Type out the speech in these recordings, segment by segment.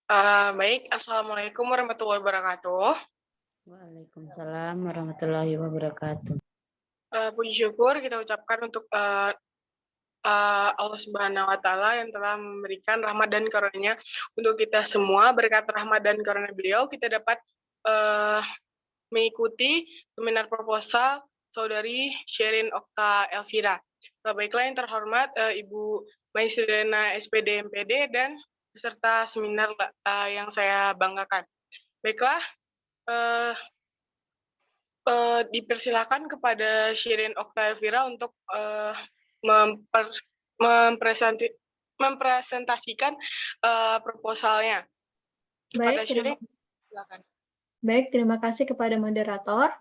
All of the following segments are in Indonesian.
Baik, Assalamualaikum warahmatullahi wabarakatuh. Waalaikumsalam warahmatullahi wabarakatuh. Puji syukur kita ucapkan untuk, Allah Subhanahu wa Ta'ala yang telah memberikan rahmat dan karunia untuk kita semua. Berkat rahmat dan karunia beliau, kita dapat, eee, mengikuti seminar proposal saudari Sherin Okta Elvira. Baiklah yang terhormat, Ibu Maisrena SPD MPD dan peserta seminar, yang saya banggakan. Baiklah, eee dipersilakan kepada Shirin Okta Elvira untuk, memper mempresenti mempresentasikan, proposalnya. Kepada Shirin, silakan. Baik, terima kasih kepada moderator.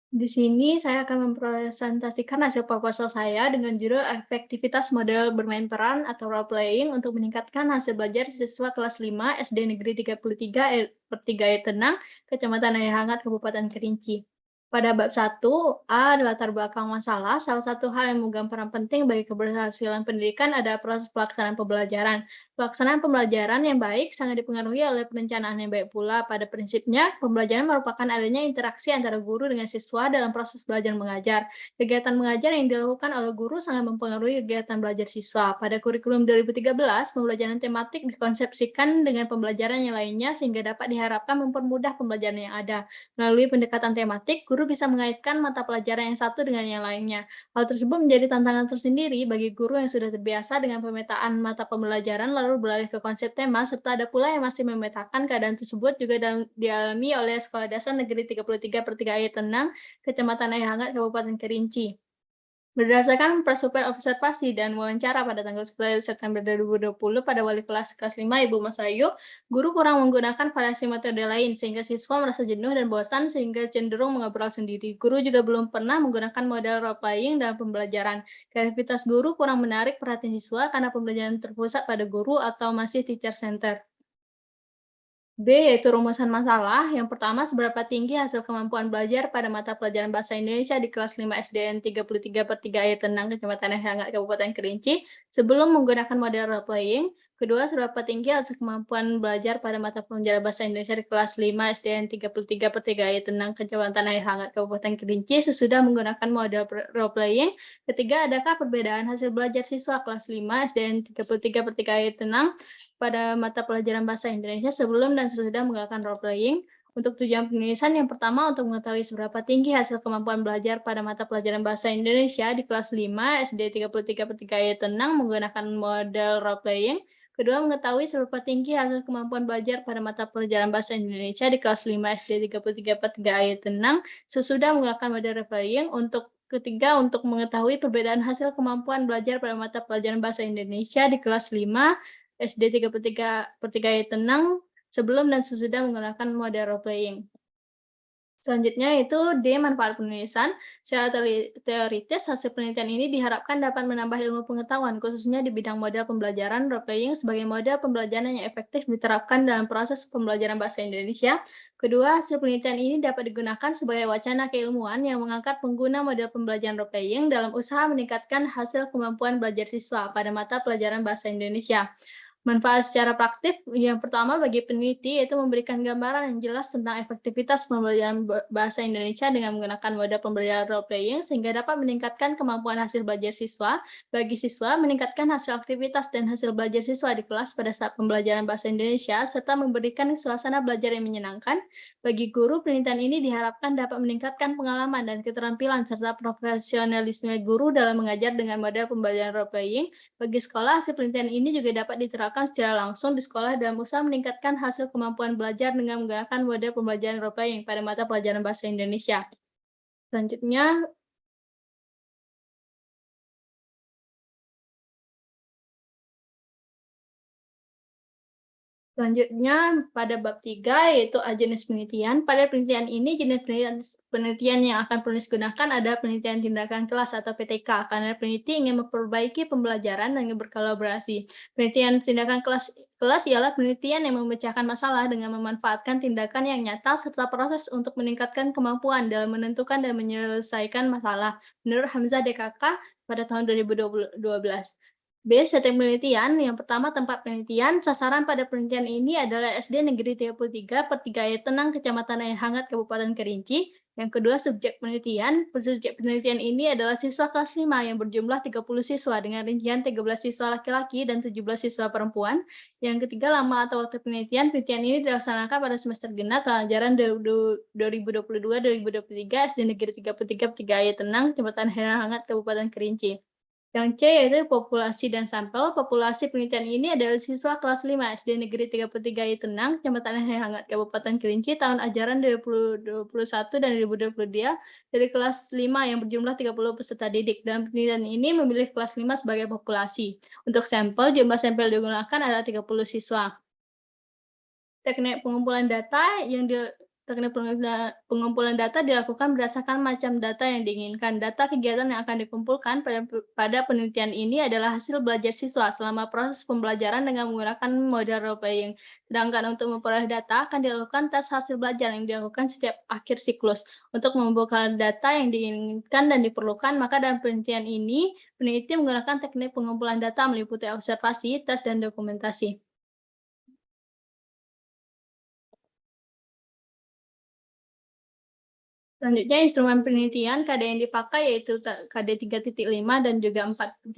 Di sini saya akan mempresentasikan hasil proposal saya dengan judul efektivitas model bermain peran atau role playing untuk meningkatkan hasil belajar siswa kelas 5 SD Negeri 33 3 Air Tenang, Kecamatan Air Hangat, Kabupaten Kerinci. Pada bab 1, A adalah latar belakang masalah. Salah satu hal yang memegang peran penting bagi keberhasilan pendidikan adalah proses pelaksanaan pembelajaran. Pelaksanaan pembelajaran yang baik sangat dipengaruhi oleh perencanaan yang baik pula. Pada prinsipnya, pembelajaran merupakan adanya interaksi antara guru dengan siswa dalam proses belajar mengajar. Kegiatan mengajar yang dilakukan oleh guru sangat mempengaruhi kegiatan belajar siswa. Pada kurikulum 2013, pembelajaran tematik dikonsepsikan dengan pembelajaran yang lainnya sehingga dapat diharapkan mempermudah pembelajaran yang ada. Melalui pendekatan tematik, guru bisa mengaitkan mata pelajaran yang satu dengan yang lainnya. Hal tersebut menjadi tantangan tersendiri bagi guru yang sudah terbiasa dengan pemetaan mata pembelajaran lalu beralih ke konsep tema, serta ada pula yang masih memetakan. Keadaan tersebut juga dialami oleh Sekolah Dasar Negeri 33 per 3 Air Tenang, Kecamatan Air Hangat, Kabupaten Kerinci. Berdasarkan observasi dan wawancara pada tanggal 10 September 2020 pada wali kelas 5 Ibu Masayu, guru kurang menggunakan variasi metode lain sehingga siswa merasa jenuh dan bosan sehingga cenderung mengobrol sendiri. Guru juga belum pernah menggunakan model role playing dalam pembelajaran. Kreativitas guru kurang menarik perhatian siswa karena pembelajaran terpusat pada guru atau masih teacher center. B, yaitu rumusan masalah. Yang pertama, seberapa tinggi hasil kemampuan belajar pada mata pelajaran Bahasa Indonesia di kelas 5 SDN 33 per 3 Air Tenang, Kecamatan Air Hangat, Kabupaten Kerinci, sebelum menggunakan model role playing. Kedua, seberapa tinggi hasil kemampuan belajar pada mata pelajaran Bahasa Indonesia di kelas 5 SDN 33 per 3 Air Tenang, Kecamatan Air Hangat, Kabupaten Kerinci, sesudah menggunakan model role playing. Ketiga, adakah perbedaan hasil belajar siswa kelas 5 SDN 33 per 3 Air Tenang pada mata pelajaran Bahasa Indonesia sebelum dan sesudah menggunakan role playing. Untuk tujuan penulisan, yang pertama untuk mengetahui seberapa tinggi hasil kemampuan belajar pada mata pelajaran Bahasa Indonesia di kelas 5 SD 33 per 3 Air Tenang menggunakan model role playing. Kedua, mengetahui seberapa tinggi hasil kemampuan belajar pada mata pelajaran Bahasa Indonesia di kelas 5 SD 33 per 3 Air Tenang sesudah menggunakan model role playing. Untuk ketiga, untuk mengetahui perbedaan hasil kemampuan belajar pada mata pelajaran Bahasa Indonesia di kelas 5 SD 33 per 3 Air Tenang sebelum dan sesudah menggunakan model role playing. Selanjutnya itu D, manfaat penulisan. Secara teoritis, hasil penelitian ini diharapkan dapat menambah ilmu pengetahuan, khususnya di bidang model pembelajaran role playing sebagai model pembelajaran yang efektif diterapkan dalam proses pembelajaran Bahasa Indonesia. Kedua, hasil penelitian ini dapat digunakan sebagai wacana keilmuan yang mengangkat pengguna model pembelajaran role playing dalam usaha meningkatkan hasil kemampuan belajar siswa pada mata pelajaran Bahasa Indonesia. Manfaat secara praktik, yang pertama bagi peneliti yaitu memberikan gambaran yang jelas tentang efektivitas pembelajaran bahasa Indonesia dengan menggunakan model pembelajaran role playing sehingga dapat meningkatkan kemampuan hasil belajar siswa. Bagi siswa, meningkatkan hasil aktivitas dan hasil belajar siswa di kelas pada saat pembelajaran bahasa Indonesia serta memberikan suasana belajar yang menyenangkan. Bagi guru, penelitian ini diharapkan dapat meningkatkan pengalaman dan keterampilan serta profesionalisme guru dalam mengajar dengan model pembelajaran role playing. Bagi sekolah, hasil penelitian ini juga dapat diterapkan secara langsung di sekolah dalam usaha meningkatkan hasil kemampuan belajar dengan menggunakan model pembelajaran role playing pada mata pelajaran Bahasa Indonesia. Selanjutnya, pada bab 3, yaitu jenis penelitian. Pada penelitian ini, jenis penelitian yang akan penulis gunakan adalah penelitian tindakan kelas atau PTK, karena peneliti ingin memperbaiki pembelajaran dan berkolaborasi. Penelitian tindakan kelas ialah penelitian yang memecahkan masalah dengan memanfaatkan tindakan yang nyata serta proses untuk meningkatkan kemampuan dalam menentukan dan menyelesaikan masalah, menurut Hamzah DKK pada tahun 2012. B. Setting penelitian. Yang pertama, tempat penelitian. Sasaran pada penelitian ini adalah SD Negeri 33 per 3 Air Tenang, Kecamatan Air Hangat, Kabupaten Kerinci. Yang kedua, subjek penelitian. Subjek penelitian ini adalah siswa kelas 5 yang berjumlah 30 siswa dengan rincian 13 siswa laki-laki dan 17 siswa perempuan. Yang ketiga, lama atau waktu penelitian. Penelitian ini dilaksanakan pada semester genap tahun ajaran 2022-2023 SD Negeri 33 per 3 Air Tenang, Kecamatan Air Hangat, Kabupaten Kerinci. Yang C yaitu populasi dan sampel. Populasi penelitian ini adalah siswa kelas 5 SD Negeri 33 Tenang, Kecamatan Air Hangat, Kabupaten Kerinci, tahun ajaran 2021 dan 2022 dari kelas 5 yang berjumlah 30 peserta didik. Dalam penelitian ini memilih kelas 5 sebagai populasi. Untuk sampel, jumlah sampel digunakan adalah 30 siswa. Teknik pengumpulan data Teknik pengumpulan data dilakukan berdasarkan macam data yang diinginkan. Data kegiatan yang akan dikumpulkan pada penelitian ini adalah hasil belajar siswa selama proses pembelajaran dengan menggunakan model role playing. Sedangkan untuk memperoleh data akan dilakukan tes hasil belajar yang dilakukan setiap akhir siklus. Untuk mengumpulkan data yang diinginkan dan diperlukan, maka dalam penelitian ini, peneliti menggunakan teknik pengumpulan data meliputi observasi, tes, dan dokumentasi. Selanjutnya, instrumen penelitian KD yang dipakai yaitu KD 3.5 dan juga 4.5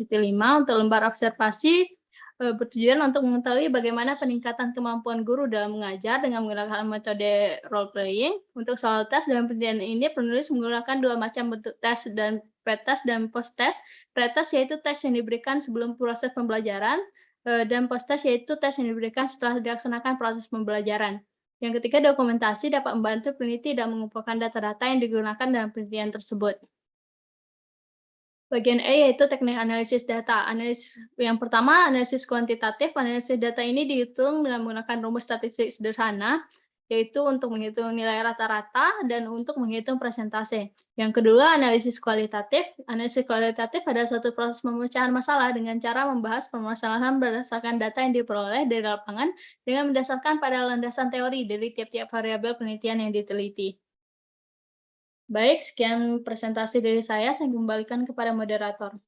untuk lembar observasi bertujuan untuk mengetahui bagaimana peningkatan kemampuan guru dalam mengajar dengan menggunakan metode role playing. Untuk soal tes dalam penelitian ini, penulis menggunakan dua macam bentuk tes dan pretest dan post-test. Pretest yaitu tes yang diberikan sebelum proses pembelajaran dan post-test yaitu tes yang diberikan setelah dilaksanakan proses pembelajaran. Yang ketiga, dokumentasi dapat membantu peneliti dan mengumpulkan data-data yang digunakan dalam penelitian tersebut. Bagian E yaitu teknik analisis data. Yang pertama, analisis kuantitatif. Analisis data ini dihitung dengan menggunakan rumus statistik sederhana, yaitu untuk menghitung nilai rata-rata dan untuk menghitung persentase. Yang kedua, analisis kualitatif. Analisis kualitatif adalah suatu proses pemecahan masalah dengan cara membahas permasalahan berdasarkan data yang diperoleh dari lapangan dengan mendasarkan pada landasan teori dari tiap-tiap variabel penelitian yang diteliti. Baik, sekian presentasi dari saya kembalikan kepada moderator.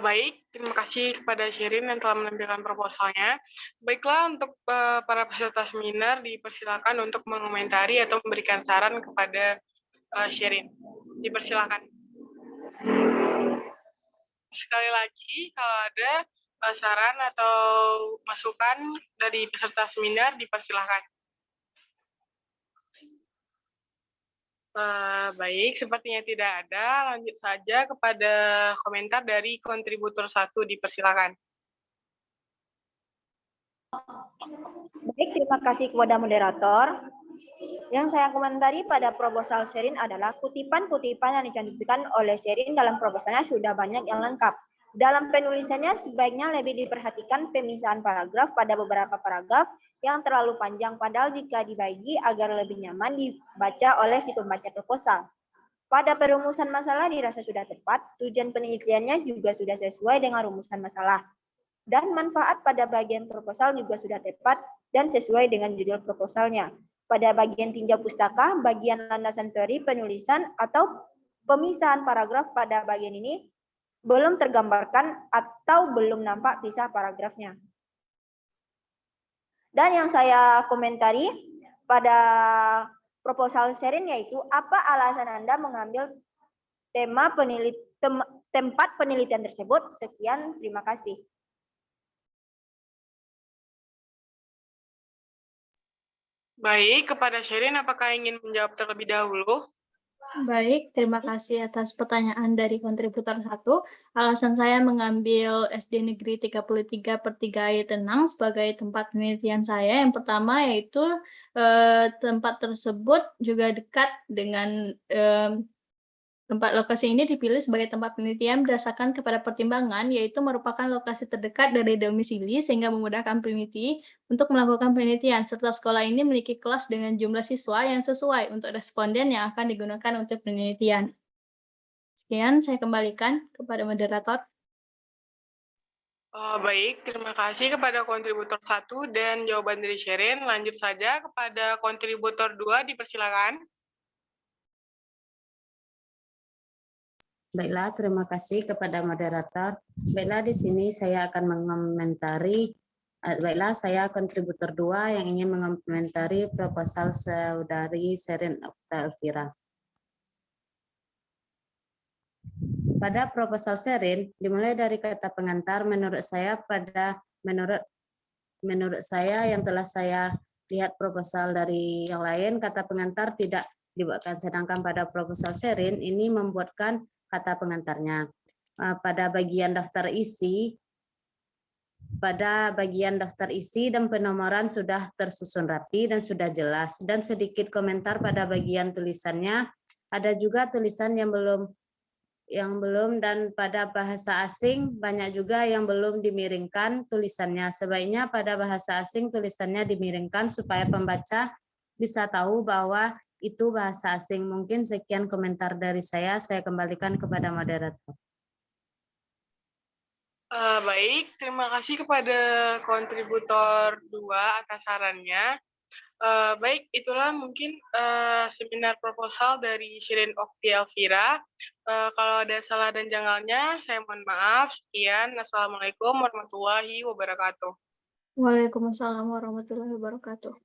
Baik, terima kasih kepada Shirin yang telah menampilkan proposalnya. Baiklah, untuk para peserta seminar dipersilakan untuk mengomentari atau memberikan saran kepada Shirin. Dipersilakan. Sekali lagi, kalau ada saran atau masukan dari peserta seminar, dipersilakan. Baik, sepertinya tidak ada. Lanjut saja kepada komentar dari kontributor 1, dipersilakan. Baik, terima kasih kepada moderator. Yang saya komentari pada proposal Sherin adalah kutipan-kutipan yang dicantumkan oleh Sherin dalam proposalnya sudah banyak yang lengkap. Dalam penulisannya sebaiknya lebih diperhatikan pemisahan paragraf pada beberapa paragraf yang terlalu panjang, padahal jika dibagi agar lebih nyaman dibaca oleh si pembaca proposal. Pada perumusan masalah dirasa sudah tepat, tujuan penelitiannya juga sudah sesuai dengan rumusan masalah. Dan manfaat pada bagian proposal juga sudah tepat dan sesuai dengan judul proposalnya. Pada bagian tinjau pustaka, bagian landasan teori penulisan atau pemisahan paragraf pada bagian ini belum tergambarkan atau belum nampak pisah paragrafnya. Dan yang saya komentari pada proposal Sherin yaitu apa alasan Anda mengambil tempat penelitian tersebut? Sekian, terima kasih. Baik, kepada Sherin, apakah ingin menjawab terlebih dahulu? Baik, terima kasih atas pertanyaan dari kontributor 1. Alasan saya mengambil SD Negeri 33 per 3 Air Tenang sebagai tempat penelitian saya. Yang pertama yaitu tempat tersebut juga dekat dengan tempat lokasi ini dipilih sebagai tempat penelitian berdasarkan kepada pertimbangan, yaitu merupakan lokasi terdekat dari domisili sehingga memudahkan peneliti untuk melakukan penelitian, serta sekolah ini memiliki kelas dengan jumlah siswa yang sesuai untuk responden yang akan digunakan untuk penelitian. Sekian, saya kembalikan kepada moderator. Baik, terima kasih kepada kontributor 1 dan jawaban dari Sherin. Lanjut saja kepada kontributor 2, dipersilakan. Baiklah, terima kasih kepada moderator. Baiklah, di sini saya akan mengomentari. Baiklah, saya kontributor 2 yang ingin mengomentari proposal saudari Sherin Okta Elvira. Pada proposal Sherin dimulai dari kata pengantar. Menurut saya yang telah saya lihat proposal dari yang lain, kata pengantar tidak dibuatkan, sedangkan pada proposal Sherin ini membuatkan kata pengantarnya. Pada bagian daftar isi dan penomoran sudah tersusun rapi dan sudah jelas, dan sedikit komentar pada bagian tulisannya. Ada juga tulisan yang belum, dan pada bahasa asing banyak juga yang belum dimiringkan tulisannya. Sebaiknya pada bahasa asing tulisannya dimiringkan supaya pembaca bisa tahu bahwa itu bahasa asing. Mungkin sekian komentar dari saya kembalikan kepada moderator. Baik, terima kasih kepada kontributor 2 atas sarannya. Baik, itulah mungkin seminar proposal dari Sherin Okti Elvira. Kalau ada salah dan janggalnya, saya mohon maaf. Sekian, Assalamualaikum warahmatullahi wabarakatuh. Waalaikumsalam warahmatullahi wabarakatuh.